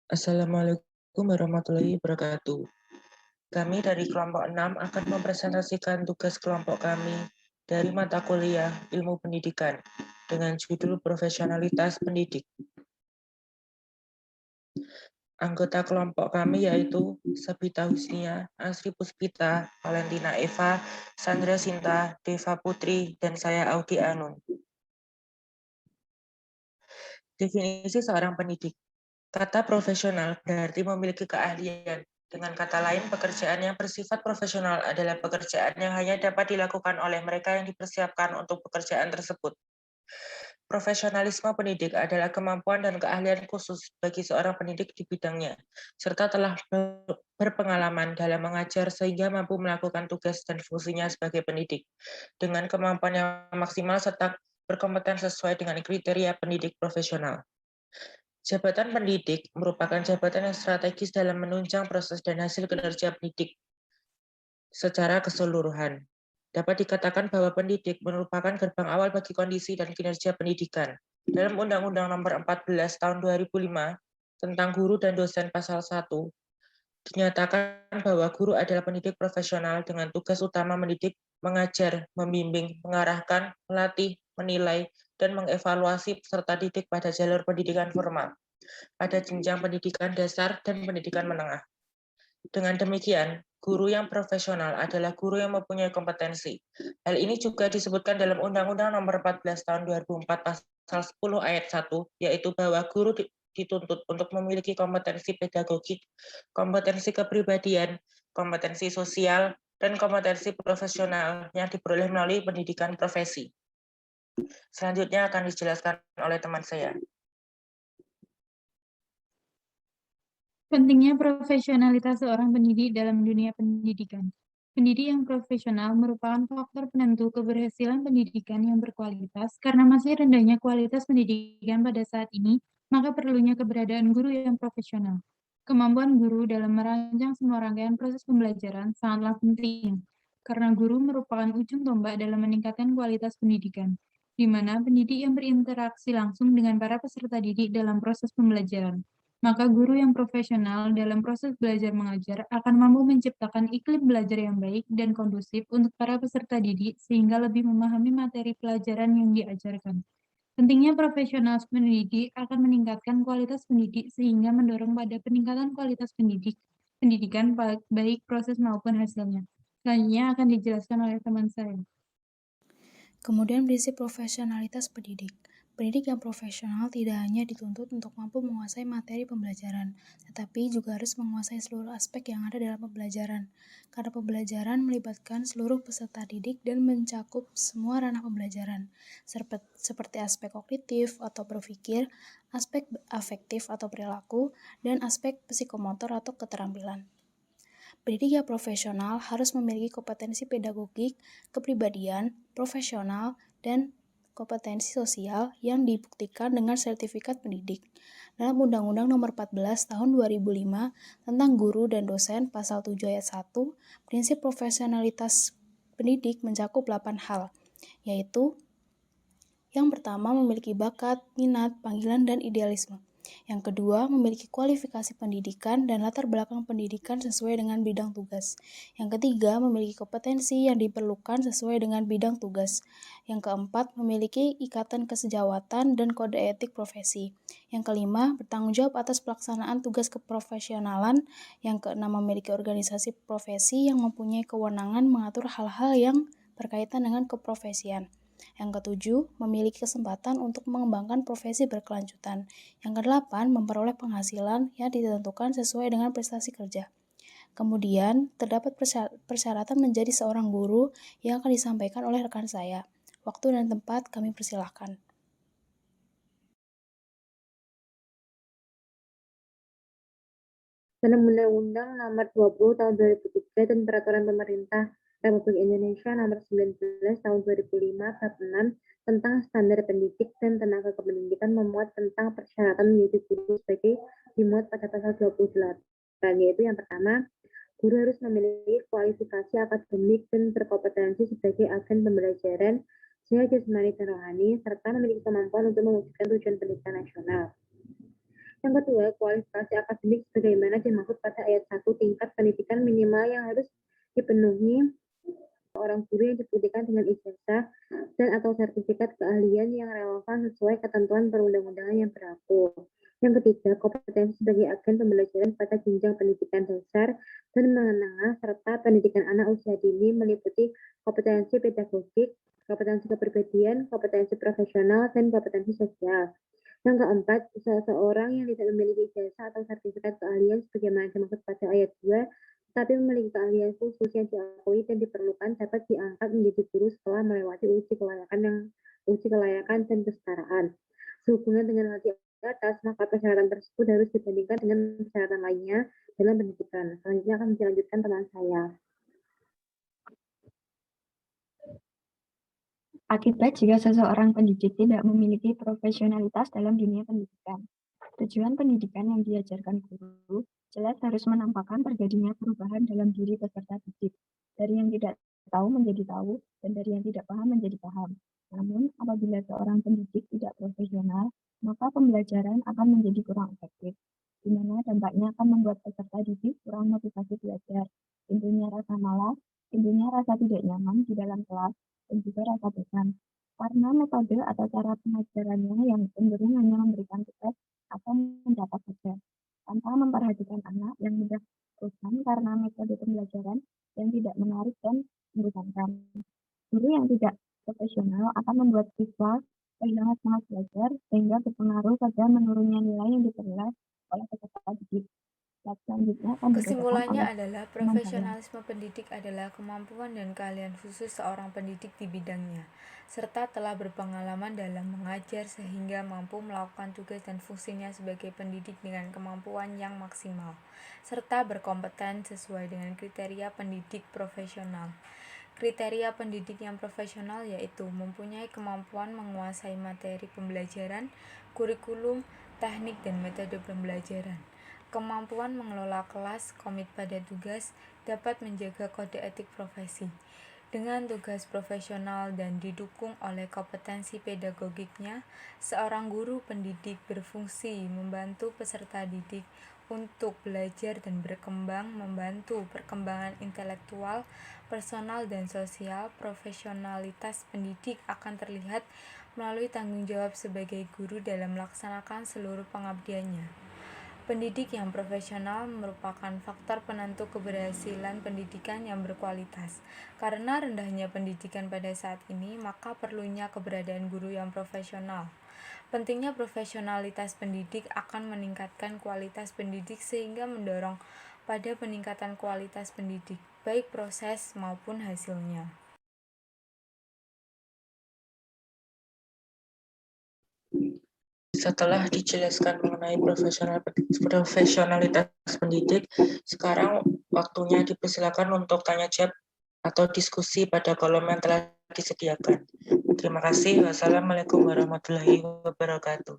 Assalamualaikum warahmatullahi wabarakatuh. Kami dari kelompok 6 akan mempresentasikan tugas kelompok kami dari mata kuliah Ilmu Pendidikan dengan judul Profesionalitas Pendidik. Anggota kelompok kami yaitu Sabita Husnia, Asri Puspita, Valentina Eva, Sandra Sinta, Deva Putri, dan saya Audi Anun. Definisi seorang pendidik. Kata profesional berarti memiliki keahlian. Dengan kata lain, pekerjaan yang bersifat profesional adalah pekerjaan yang hanya dapat dilakukan oleh mereka yang dipersiapkan untuk pekerjaan tersebut. Profesionalisme pendidik adalah kemampuan dan keahlian khusus bagi seorang pendidik di bidangnya, serta telah berpengalaman dalam mengajar sehingga mampu melakukan tugas dan fungsinya sebagai pendidik, dengan kemampuan yang maksimal serta berkompeten sesuai dengan kriteria pendidik profesional. Jabatan pendidik merupakan jabatan yang strategis dalam menunjang proses dan hasil kinerja pendidik secara keseluruhan. Dapat dikatakan bahwa pendidik merupakan gerbang awal bagi kondisi dan kinerja pendidikan. Dalam Undang-Undang Nomor 14 Tahun 2005 tentang guru dan dosen pasal 1, dinyatakan bahwa guru adalah pendidik profesional dengan tugas utama mendidik, mengajar, membimbing, mengarahkan, melatih, menilai, dan mengevaluasi peserta didik pada jalur pendidikan formal, pada jenjang pendidikan dasar dan pendidikan menengah. Dengan demikian, guru yang profesional adalah guru yang mempunyai kompetensi. Hal ini juga disebutkan dalam Undang-Undang Nomor 14 Tahun 2004 Pasal 10 Ayat 1, yaitu bahwa guru dituntut untuk memiliki kompetensi pedagogik, kompetensi kepribadian, kompetensi sosial, dan kompetensi profesional yang diperoleh melalui pendidikan profesi. Selanjutnya akan dijelaskan oleh teman saya. Pentingnya profesionalitas seorang pendidik dalam dunia pendidikan. Pendidik yang profesional merupakan faktor penentu keberhasilan pendidikan yang berkualitas karena masih rendahnya kualitas pendidikan pada saat ini, maka perlunya keberadaan guru yang profesional. Kemampuan guru dalam merancang semua rangkaian proses pembelajaran sangatlah penting, karena guru merupakan ujung tombak dalam meningkatkan kualitas pendidikan, di mana pendidik yang berinteraksi langsung dengan para peserta didik dalam proses pembelajaran. Maka guru yang profesional dalam proses belajar mengajar akan mampu menciptakan iklim belajar yang baik dan kondusif untuk para peserta didik sehingga lebih memahami materi pelajaran yang diajarkan. Pentingnya profesional pendidik akan meningkatkan kualitas pendidik sehingga mendorong pada peningkatan kualitas pendidikan baik proses maupun hasilnya. Selanjutnya akan dijelaskan oleh teman saya. Kemudian prinsip profesionalitas pendidik. Pendidik yang profesional tidak hanya dituntut untuk mampu menguasai materi pembelajaran, tetapi juga harus menguasai seluruh aspek yang ada dalam pembelajaran. Karena pembelajaran melibatkan seluruh peserta didik dan mencakup semua ranah pembelajaran, seperti aspek kognitif atau berpikir, aspek afektif atau perilaku, dan aspek psikomotor atau keterampilan. Pendidik yang profesional harus memiliki kompetensi pedagogik, kepribadian, profesional, dan kompetensi sosial yang dibuktikan dengan sertifikat pendidik. Dalam Undang-Undang Nomor 14 Tahun 2005 tentang guru dan dosen Pasal 7 Ayat 1, prinsip profesionalitas pendidik mencakup 8 hal, yaitu yang pertama memiliki bakat, minat, panggilan, dan idealisme. Yang kedua, memiliki kualifikasi pendidikan dan latar belakang pendidikan sesuai dengan bidang tugas. Yang ketiga, memiliki kompetensi yang diperlukan sesuai dengan bidang tugas. Yang keempat, memiliki ikatan kesejawatan dan kode etik profesi. Yang kelima, bertanggung jawab atas pelaksanaan tugas keprofesionalan. Yang keenam, memiliki organisasi profesi yang mempunyai kewenangan mengatur hal-hal yang berkaitan dengan keprofesian. Yang ketujuh, memiliki kesempatan untuk mengembangkan profesi berkelanjutan. Yang kedelapan, memperoleh penghasilan yang ditentukan sesuai dengan prestasi kerja. Kemudian, terdapat persyaratan menjadi seorang guru yang akan disampaikan oleh rekan saya. Waktu dan tempat kami persilahkan. Dalam Undang-Undang Nomor 20 Tahun 2003 dan Peraturan Pemerintah Republik Indonesia Nomor 19 Tahun 2005 Bab 6 tentang standar pendidik dan tenaga kependidikan memuat tentang persyaratan menjadi guru sebagai dimuat pada pasal 28, yaitu yang pertama, guru harus memiliki kualifikasi akademik dan berkompetensi sebagai agen pembelajaran secara jasmani dan rohani serta memiliki kemampuan untuk mewujudkan tujuan pendidikan nasional. Yang kedua, kualifikasi akademik sebagaimana dimaksud pada ayat 1, tingkat pendidikan minimal yang harus dipenuhi orang guru yang dibuktikan dengan ijazah dan atau sertifikat keahlian yang relevan sesuai ketentuan perundang-undangan yang berlaku. Yang ketiga, kompetensi sebagai agen pembelajaran pada jenjang pendidikan dasar dan menengah serta pendidikan anak usia dini meliputi kompetensi pedagogik, kompetensi kepribadian, kompetensi profesional, dan kompetensi sosial. Yang keempat, seseorang yang tidak memiliki ijazah atau sertifikat keahlian sebagaimana dimaksud pada ayat 2, tetapi memiliki keahlian khusus yang diakui dan diperlukan dapat diangkat menjadi guru setelah melewati uji kelayakan dan kesetaraan. Sehubungan dengan hal di atas, maka persyaratan tersebut harus dibandingkan dengan persyaratan lainnya dalam pendidikan. Selanjutnya akan dilanjutkan teman saya. Akibat jika seseorang pendidik tidak memiliki profesionalitas dalam dunia pendidikan. Tujuan pendidikan yang diajarkan guru jelas harus menampakkan terjadinya perubahan dalam diri peserta didik, dari yang tidak tahu menjadi tahu, dan dari yang tidak paham menjadi paham. Namun, apabila seorang pendidik tidak profesional, maka pembelajaran akan menjadi kurang efektif, di mana dampaknya akan membuat peserta didik kurang motivasi belajar, timbulnya rasa malas, timbulnya rasa tidak nyaman di dalam kelas, dan juga rasa bosan, karena metode atau cara pengajarannya yang cenderung hanya memberikan tugas atau mencatat saja, tanpa memperhatikan anak yang mudah bosan karena metode pembelajaran yang tidak menarik dan membosankan. Guru yang tidak profesional akan membuat siswa kehilangan semangat belajar sehingga berpengaruh pada menurunnya nilai yang diperoleh oleh peserta didik. Selanjutnya akan Kesimpulannya adalah profesionalisme pendidik adalah kemampuan dan keahlian khusus seorang pendidik di bidangnya, serta telah berpengalaman dalam mengajar sehingga mampu melakukan tugas dan fungsinya sebagai pendidik dengan kemampuan yang maksimal, serta berkompeten sesuai dengan kriteria pendidik profesional. Kriteria pendidik yang profesional yaitu mempunyai kemampuan menguasai materi pembelajaran, kurikulum, teknik, dan metode pembelajaran. Kemampuan mengelola kelas, komit pada tugas, dapat menjaga kode etik profesi. Dengan tugas profesional dan didukung oleh kompetensi pedagogiknya, seorang guru pendidik berfungsi membantu peserta didik untuk belajar dan berkembang, membantu perkembangan intelektual, personal, dan sosial. Profesionalitas pendidik akan terlihat melalui tanggung jawab sebagai guru dalam melaksanakan seluruh pengabdiannya. Pendidik yang profesional merupakan faktor penentu keberhasilan pendidikan yang berkualitas. Karena rendahnya pendidikan pada saat ini, maka perlunya keberadaan guru yang profesional. Pentingnya profesionalitas pendidik akan meningkatkan kualitas pendidik sehingga mendorong pada peningkatan kualitas pendidik, baik proses maupun hasilnya. Setelah dijelaskan mengenai profesionalitas pendidik, sekarang waktunya dipersilakan untuk tanya jawab atau diskusi pada kolom yang telah disediakan. Terima kasih. Wassalamualaikum warahmatullahi wabarakatuh.